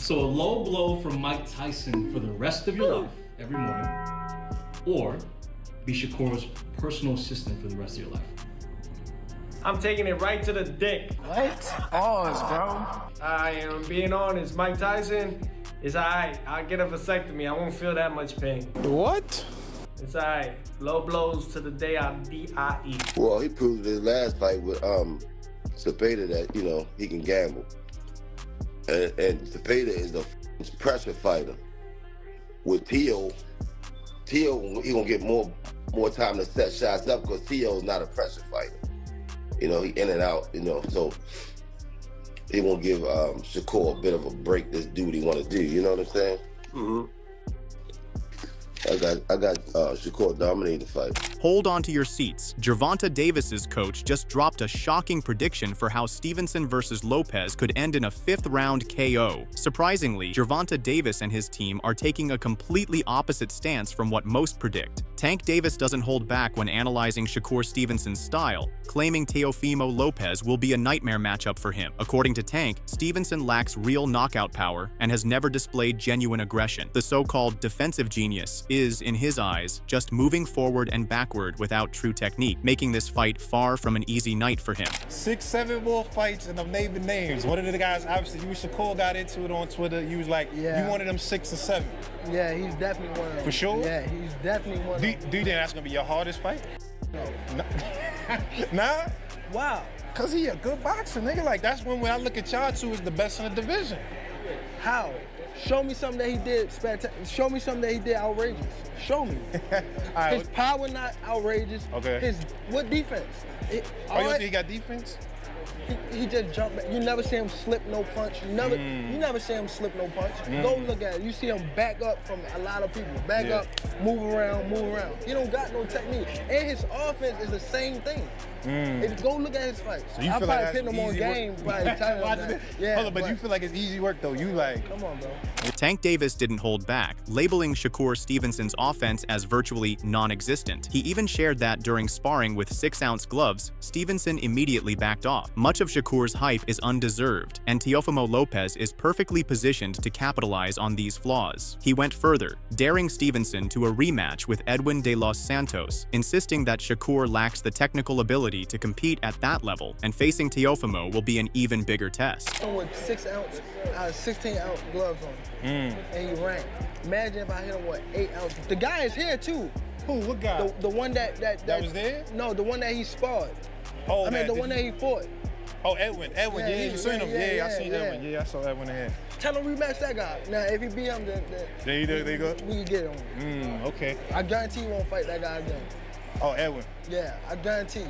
So a low blow from Mike Tyson for the rest of your life, every morning, or be Shakur's personal assistant for the rest of your life. I'm taking it right to the dick. What? Pause, bro. I am being honest. Mike Tyson is alright. I'll get a vasectomy. I won't feel that much pain. What? It's alright. Low blows to the day I die. Well, he proved in his last fight with Cepeda that, you know, he can gamble. And Cepeda is a pressure fighter. With Teo, he gonna get more time to set shots up because Teo is not a pressure fighter. You know, he in and out, you know, so he won't give Shakur a bit of a break this dude he want to do, you know what I'm saying? Mm-hmm. I got Shakur dominating the fight. Hold on to your seats. Gervonta Davis's coach just dropped a shocking prediction for how Stevenson versus Lopez could end in a 5th-round KO. Surprisingly, Gervonta Davis and his team are taking a completely opposite stance from what most predict. Tank Davis doesn't hold back when analyzing Shakur Stevenson's style, claiming Teofimo Lopez will be a nightmare matchup for him. According to Tank, Stevenson lacks real knockout power and has never displayed genuine aggression. The so-called defensive genius is, in his eyes, just moving forward and backward without true technique, making this fight far from an easy night for him. 6, 7 more fights and I'm naming names. One of the guys, obviously, you and Shakur got into it on Twitter. You was like, you wanted them 6 or 7. Yeah, he's definitely one of them. For sure? Yeah, he's definitely one of them. Do you think that's going to be your hardest fight? No. Nah? Wow. Because he a good boxer, nigga. Like, that's when I look at y'all two as the best in the division. How? Show me something that he did show me something that he did outrageous. Show me. Right, his power not outrageous. Okay. What defense? You don't think he got defense? He just jumped back. You never see him slip no punch. You never see him slip no punch. Go look at it. You see him back up from a lot of people. Back up, move around. He don't got no technique. And his offense is the same thing. Go look at his fights. So you I feel probably like pin him on game. Hold on, but you feel like it's easy work though. You like. Come on, bro. Tank Davis didn't hold back, labeling Shakur Stevenson's offense as virtually non-existent. He even shared that during sparring with 6-ounce gloves, Stevenson immediately backed off. Much of Shakur's hype is undeserved, and Teofimo Lopez is perfectly positioned to capitalize on these flaws. He went further, daring Stevenson to a rematch with Edwin de los Santos, insisting that Shakur lacks the technical ability to compete at that level, and facing Teofimo will be an even bigger test. With 6-ounce, 16-ounce gloves on. And he ran. Imagine if I hit him with 8 ounces. The guy is here too. Who? What guy? The one that was there? No, the one that he sparred. Oh, I mean, the one that he fought. Oh, Edwin. Yeah, you seen him. Yeah, I seen Edwin. Yeah, I saw Edwin ahead. Tell him rematch that guy. Now, if he beat him, then there you go. We can get him. Okay. I guarantee he won't fight that guy again. Oh, Edwin. Yeah, I guarantee.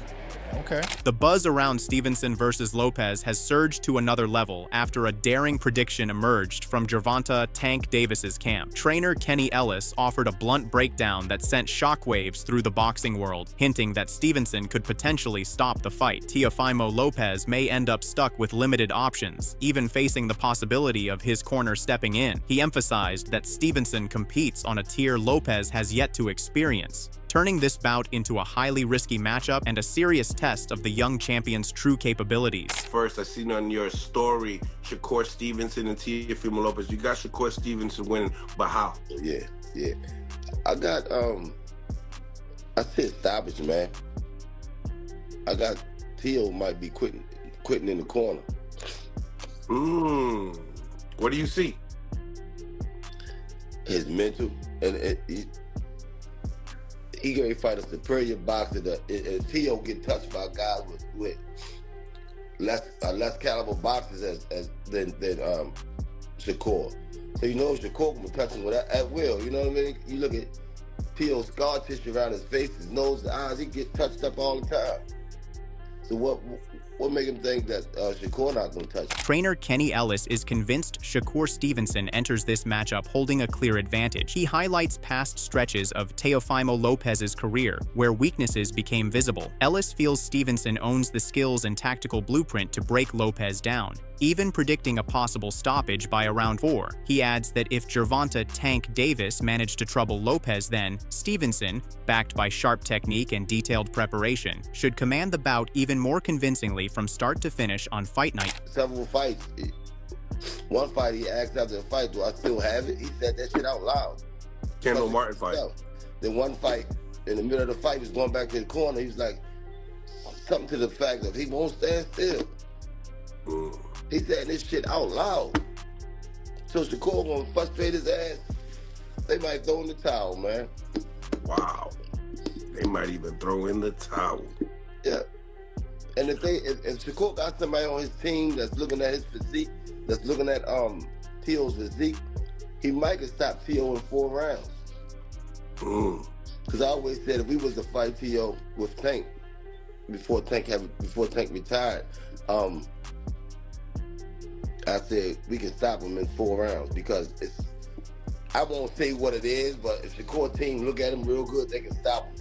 Okay. The buzz around Stevenson versus Lopez has surged to another level after a daring prediction emerged from Gervonta Tank Davis's camp. Trainer Kenny Ellis offered a blunt breakdown that sent shockwaves through the boxing world, hinting that Stevenson could potentially stop the fight. Teofimo Lopez may end up stuck with limited options, even facing the possibility of his corner stepping in. He emphasized that Stevenson competes on a tier Lopez has yet to experience, turning this bout into a highly risky matchup and a serious test of the young champion's true capabilities. First, I seen on your story, Shakur Stevenson and Teofimo Lopez. You got Shakur Stevenson winning, but how? Yeah. I got, I said stoppage, man. I got Teo might be quitting in the corner. What do you see? His mental, and he gonna fight a superior boxer. If Teo get touched by guys with less caliber boxers than Shakur. So you know Shakur can touch him at will. You know what I mean? You look at Teo's scar tissue around his face, his nose, the eyes. He gets touched up all the time. So what make him think that Shakur not gonna touch him? Trainer Kenny Ellis is convinced Shakur Stevenson enters this matchup holding a clear advantage. He highlights past stretches of Teofimo Lopez's career, where weaknesses became visible. Ellis feels Stevenson owns the skills and tactical blueprint to break Lopez down, even predicting a possible stoppage by around 4. He adds that if Gervonta Tank Davis managed to trouble Lopez, then Stevenson, backed by sharp technique and detailed preparation, should command the bout even more convincingly from start to finish on fight night. Several fights, One fight he asked after the fight, do I still have it? He said that shit out loud. Kendall Martin fight. Then one fight, in the middle of the fight, he was going back to the corner. He was like, something to the fact that he won't stand still. He said this shit out loud. So Shakur gonna frustrate his ass. They might throw in the towel, man. Wow. They might even throw in the towel. Yeah. And if Shakur got somebody on his team that's looking at his physique, that's looking at Teo's physique, he might could stop Teo in 4 rounds. Because I always said if we was to fight Teo with Tank before Tank retired, I said we can stop him in 4 rounds because I won't say what it is, but if Shakur team look at him real good, they can stop him.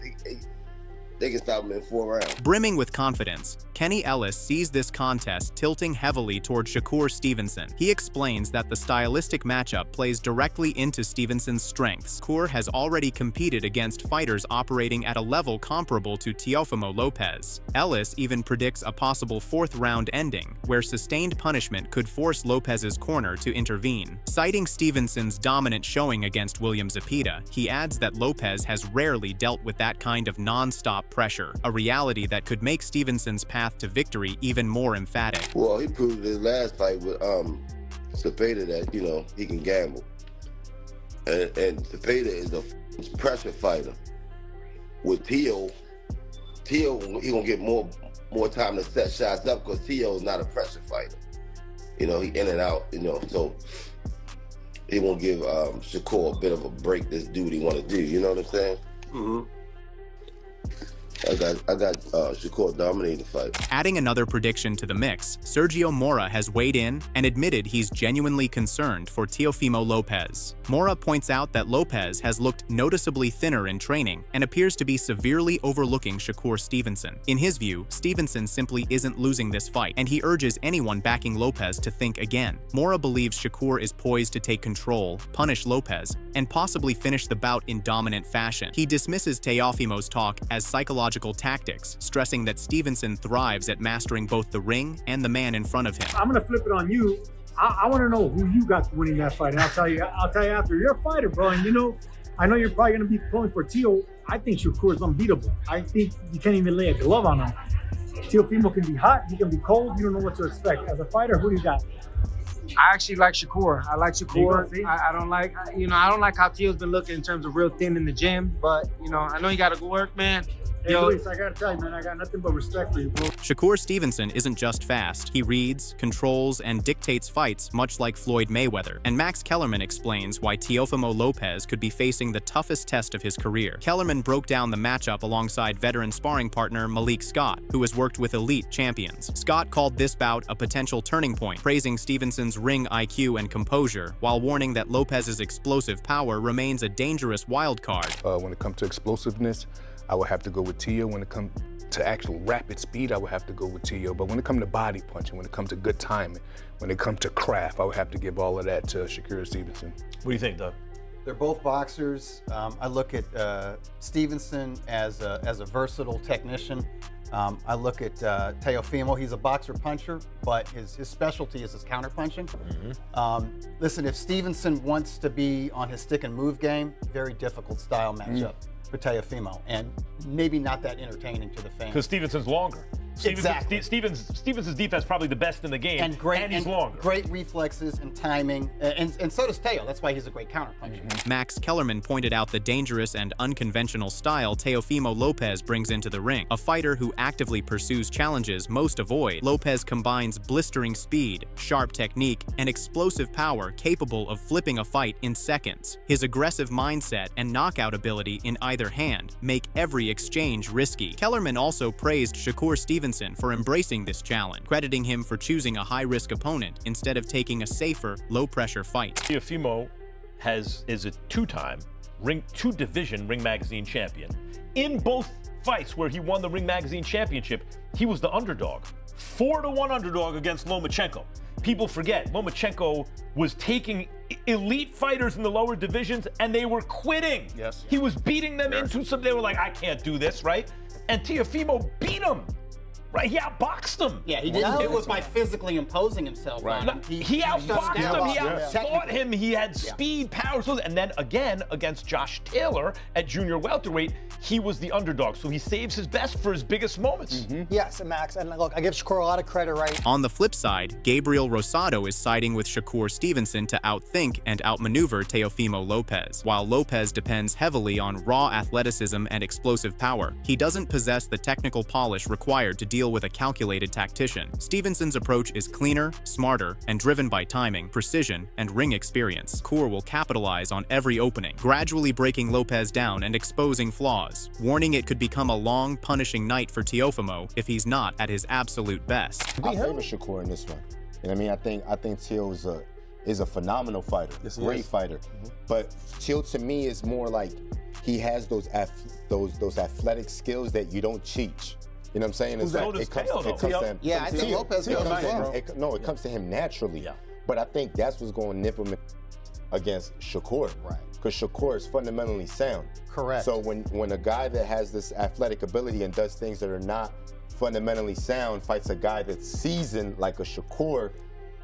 They can stop him in 4 rounds. Brimming with confidence, Kenny Ellis sees this contest tilting heavily toward Shakur Stevenson. He explains that the stylistic matchup plays directly into Stevenson's strengths. Shakur has already competed against fighters operating at a level comparable to Teofimo Lopez. Ellis even predicts a possible 4th round ending, where sustained punishment could force Lopez's corner to intervene. Citing Stevenson's dominant showing against William Zepeda, he adds that Lopez has rarely dealt with that kind of non-stop pressure, a reality that could make Stevenson's path to victory even more emphatic. Well, he proved in his last fight with Zepeda that, you know, he can gamble. And Zepeda is a pressure fighter. With Teo, he gonna get more time to set shots up because Teo is not a pressure fighter. You know, he in and out, you know, so he won't give Shakur a bit of a break this dude he want to do, you know what I'm saying? I got Shakur dominating the fight. Adding another prediction to the mix, Sergio Mora has weighed in and admitted he's genuinely concerned for Teofimo Lopez. Mora points out that Lopez has looked noticeably thinner in training and appears to be severely overlooking Shakur Stevenson. In his view, Stevenson simply isn't losing this fight, and he urges anyone backing Lopez to think again. Mora believes Shakur is poised to take control, punish Lopez, and possibly finish the bout in dominant fashion. He dismisses Teofimo's talk as psychological tactics, stressing that Stevenson thrives at mastering both the ring and the man in front of him. I'm gonna flip it on you. I want to know who you got winning that fight, and I'll tell you after. You're a fighter, bro, and you know, I know you're probably gonna be pulling for Teo. I think Shakur is unbeatable. I think you can't even lay a glove on him. Teofimo can be hot, he can be cold. You don't know what to expect. As a fighter, who do you got? I actually like Shakur. I like Shakur. I don't like, I don't like how Teo's been looking in terms of real thin in the gym, but, I know you got to work, man. Hey, Luis, I gotta tell you, man, I got nothing but respect for you, bro. Shakur Stevenson isn't just fast. He reads, controls, and dictates fights much like Floyd Mayweather. And Max Kellerman explains why Teofimo Lopez could be facing the toughest test of his career. Kellerman broke down the matchup alongside veteran sparring partner Malik Scott, who has worked with elite champions. Scott called this bout a potential turning point, praising Stevenson's ring IQ and composure, while warning that Lopez's explosive power remains a dangerous wild card. When it comes to explosiveness, I would have to go with Teo. When it comes to actual rapid speed, I would have to go with Teo. But when it comes to body punching, when it comes to good timing, when it comes to craft, I would have to give all of that to Shakur Stevenson. What do you think, Doug? They're both boxers. I look at Stevenson as a versatile technician. I look at Teofimo. He's a boxer puncher, but his specialty is his counter punching. Listen, if Stevenson wants to be on his stick and move game, very difficult style matchup for Teofimo, and maybe not that entertaining to the fans. Because Stevenson's longer. Exactly. Stevenson's defense probably the best in the game, and he's longer. Great reflexes and timing, and so does Teo. That's why he's a great counterpuncher. Max Kellerman pointed out the dangerous and unconventional style Teofimo Lopez brings into the ring. A fighter who actively pursues challenges most avoid, Lopez combines blistering speed, sharp technique, and explosive power capable of flipping a fight in seconds. His aggressive mindset and knockout ability in either hand make every exchange risky. Kellerman also praised Shakur Stevenson for embracing this challenge, crediting him for choosing a high-risk opponent instead of taking a safer, low-pressure fight. Teofimo is a two-division Ring Magazine champion. In both fights where he won the Ring Magazine championship, he was the underdog. 4-1 underdog against Lomachenko. People forget, Lomachenko was taking elite fighters in the lower divisions and they were quitting. Yes. He was beating them into some, they were like, I can't do this, right? And Teofimo beat him. Right, he outboxed him. Yeah, he didn't do it by physically imposing himself on him. He outboxed him, he outfought him, he had Yeah. speed, power, and then again against Josh Taylor at junior welterweight, he was the underdog. So he saves his best for his biggest moments. Yes, Max, and look, I give Shakur a lot of credit, right? On the flip side, Gabriel Rosado is siding with Shakur Stevenson to outthink and outmaneuver Teofimo Lopez. While Lopez depends heavily on raw athleticism and explosive power, he doesn't possess the technical polish required to deal with a calculated tactician. Stevenson's approach is cleaner, smarter, and driven by timing, precision, and ring experience. Shakur will capitalize on every opening, gradually breaking Lopez down and exposing flaws, warning it could become a long, punishing night for Teofimo if he's not at his absolute best. I favor Shakur in this one. You know what I mean? I think Teal is a phenomenal fighter, great fighter. But Teal to me is more like he has those athletic skills that you don't teach. You know what I'm saying? It's like, it comes to him. Yeah, I think Lopez it comes to him naturally. Yeah. But I think that's what's going to nip him against Shakur. Right. Because Shakur is fundamentally sound. Correct. So when a guy that has this athletic ability and does things that are not fundamentally sound fights a guy that's seasoned like a Shakur,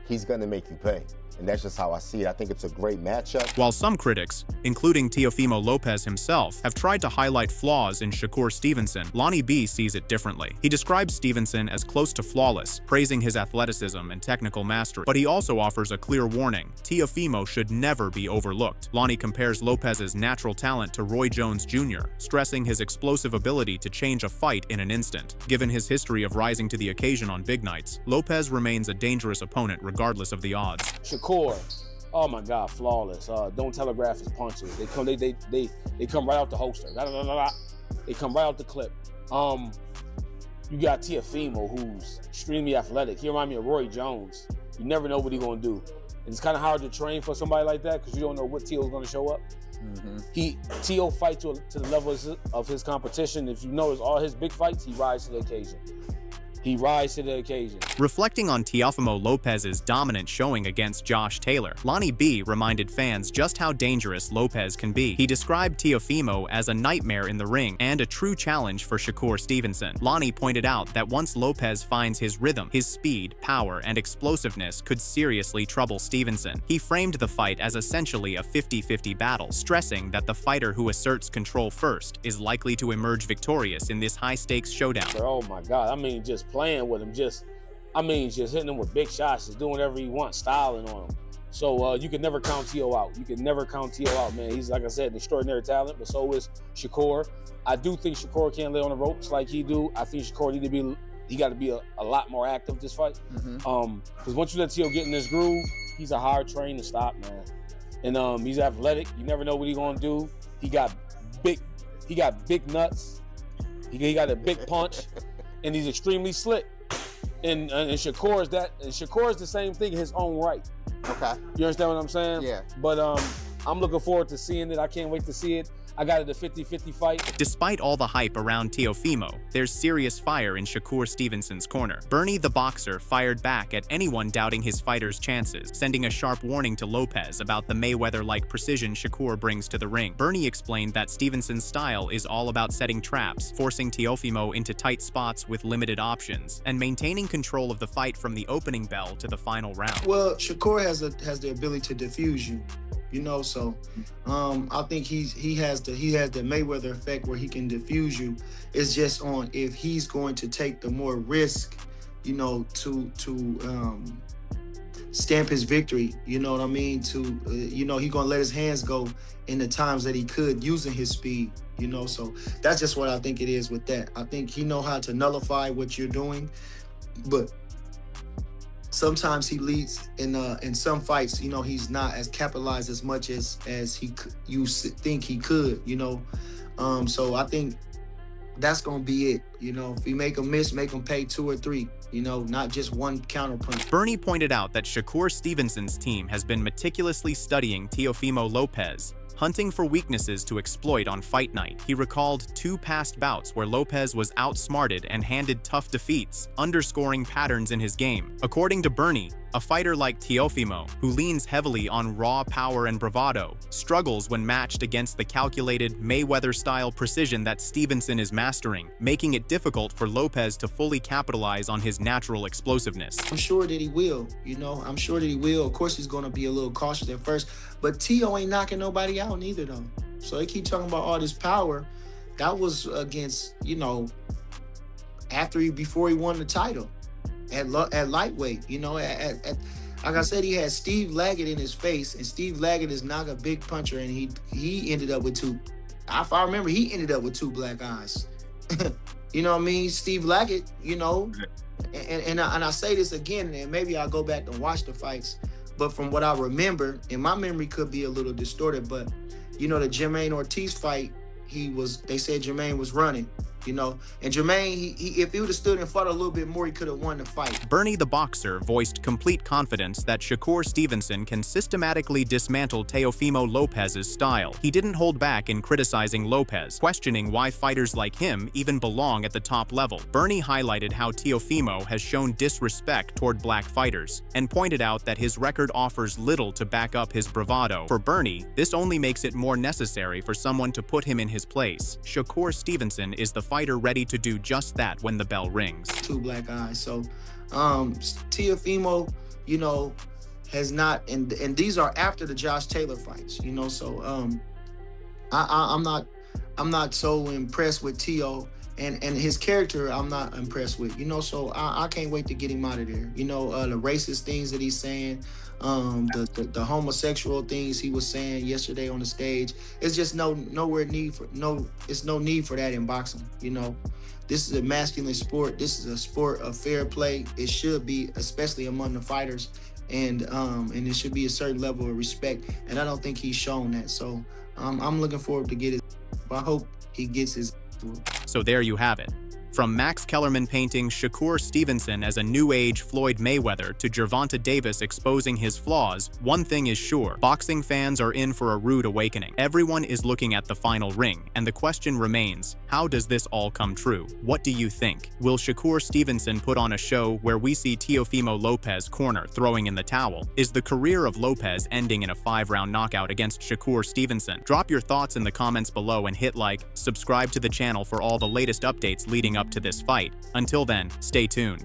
he's going to make you pay. And that's just how I see it. I think it's a great matchup. While some critics, including Teofimo Lopez himself, have tried to highlight flaws in Shakur Stevenson, Lonnie B sees it differently. He describes Stevenson as close to flawless, praising his athleticism and technical mastery. But he also offers a clear warning: Teofimo should never be overlooked. Lonnie compares Lopez's natural talent to Roy Jones Jr., stressing his explosive ability to change a fight in an instant. Given his history of rising to the occasion on big nights, Lopez remains a dangerous opponent regardless of the odds. Shakur, oh my God, flawless. Don't telegraph his punches. They come right out the holster. They come right out the clip. You got Teofimo, who's extremely athletic. He reminds me of Roy Jones. You never know what he's gonna do. And it's kind of hard to train for somebody like that because you don't know what Teo's gonna show up. Teo fights to the level of his competition. If you notice all his big fights, he rises to the occasion. He rises to the occasion. Reflecting on Teofimo Lopez's dominant showing against Josh Taylor, Lonnie B reminded fans just how dangerous Lopez can be. He described Teofimo as a nightmare in the ring and a true challenge for Shakur Stevenson. Lonnie pointed out that once Lopez finds his rhythm, his speed, power, and explosiveness could seriously trouble Stevenson. He framed the fight as essentially a 50-50 battle, stressing that the fighter who asserts control first is likely to emerge victorious in this high-stakes showdown. Oh my God, I mean, just playing with him, just hitting him with big shots, just doing whatever he wants, styling on him. So you can never count Teo out. You can never count Teo out, man. He's, like I said, an extraordinary talent, but so is Shakur. I do think Shakur can't lay on the ropes like he do. I think Shakur he got to be a lot more active this fight. Because once you let Teo get in this groove, he's a hard train to stop, man. And he's athletic. You never know what he's gonna do. He got big nuts. He got a big punch. And he's extremely slick. And Shakur is that. And Shakur is the same thing in his own right. Okay. You understand what I'm saying? Yeah. But I'm looking forward to seeing it. I can't wait to see it. I got it a 50-50 fight. Despite all the hype around Teofimo, there's serious fire in Shakur Stevenson's corner. Bernie the Boxer fired back at anyone doubting his fighter's chances, sending a sharp warning to Lopez about the Mayweather-like precision Shakur brings to the ring. Bernie explained that Stevenson's style is all about setting traps, forcing Teofimo into tight spots with limited options, and maintaining control of the fight from the opening bell to the final round. Well, Shakur has the ability to diffuse you. You know, so I think he has the Mayweather effect where he can diffuse you. It's just on if he's going to take the more risk, you know, to stamp his victory. You know what I mean? You know, he's gonna let his hands go in the times that he could using his speed. You know, so that's just what I think it is with that. I think he know how to nullify what you're doing, but sometimes he leads in some fights. You know, he's not as capitalized as much as you think he could. You know, so I think that's gonna be it. You know, if he make him miss, make him pay 2 or 3. You know, not just one counter punch. Bernie pointed out that Shakur Stevenson's team has been meticulously studying Teofimo Lopez, Hunting for weaknesses to exploit on fight night, he recalled 2 past bouts where Lopez was outsmarted and handed tough defeats, underscoring patterns in his game. According to Bernie, a fighter like Teofimo, who leans heavily on raw power and bravado, struggles when matched against the calculated Mayweather-style precision that Stevenson is mastering, making it difficult for Lopez to fully capitalize on his natural explosiveness. I'm sure that he will, I'm sure that he will. Of course, he's going to be a little cautious at first, but Teo ain't knocking nobody out neither, though. So they keep talking about all this power. That was against, before he won the title. At lightweight, like I said, he had Steve Laggett in his face, and Steve Laggett is not a big puncher, and he ended up with 2. If I remember, he ended up with 2 black eyes. You know what I mean? Steve Laggett, and I say this again, and maybe I'll go back and watch the fights, but from what I remember, and my memory could be a little distorted, but the Jermaine Ortiz fight, they said Jermaine was running. And Jermaine, if he would have stood and fought a little bit more, he could have won the fight. Bernie the boxer voiced complete confidence that Shakur Stevenson can systematically dismantle Teofimo Lopez's style. He didn't hold back in criticizing Lopez, questioning why fighters like him even belong at the top level. Bernie highlighted how Teofimo has shown disrespect toward black fighters, and pointed out that his record offers little to back up his bravado. For Bernie, this only makes it more necessary for someone to put him in his place. Shakur Stevenson is the fighter ready to do just that when the bell rings. 2 black eyes. So Teofimo, has not, and these are after the Josh Taylor fights, so I'm not so impressed with Teo, and his character I'm not impressed with, so I can't wait to get him out of there. The racist things that he's saying, the homosexual things he was saying yesterday on the stage. It's just no need for that in boxing. This is a masculine sport. This is a sport of fair play. It should be, especially among the fighters, and it should be a certain level of respect. And I don't think he's shown that. So I'm looking forward to get it. I hope he gets his. So there you have it. From Max Kellerman painting Shakur Stevenson as a new age Floyd Mayweather to Gervonta Davis exposing his flaws, one thing is sure: boxing fans are in for a rude awakening. Everyone is looking at the final ring, and the question remains, how does this all come true? What do you think? Will Shakur Stevenson put on a show where we see Teofimo Lopez corner throwing in the towel? Is the career of Lopez ending in a 5-round knockout against Shakur Stevenson? Drop your thoughts in the comments below and hit like, subscribe to the channel for all the latest updates leading up to this fight. Until then, stay tuned.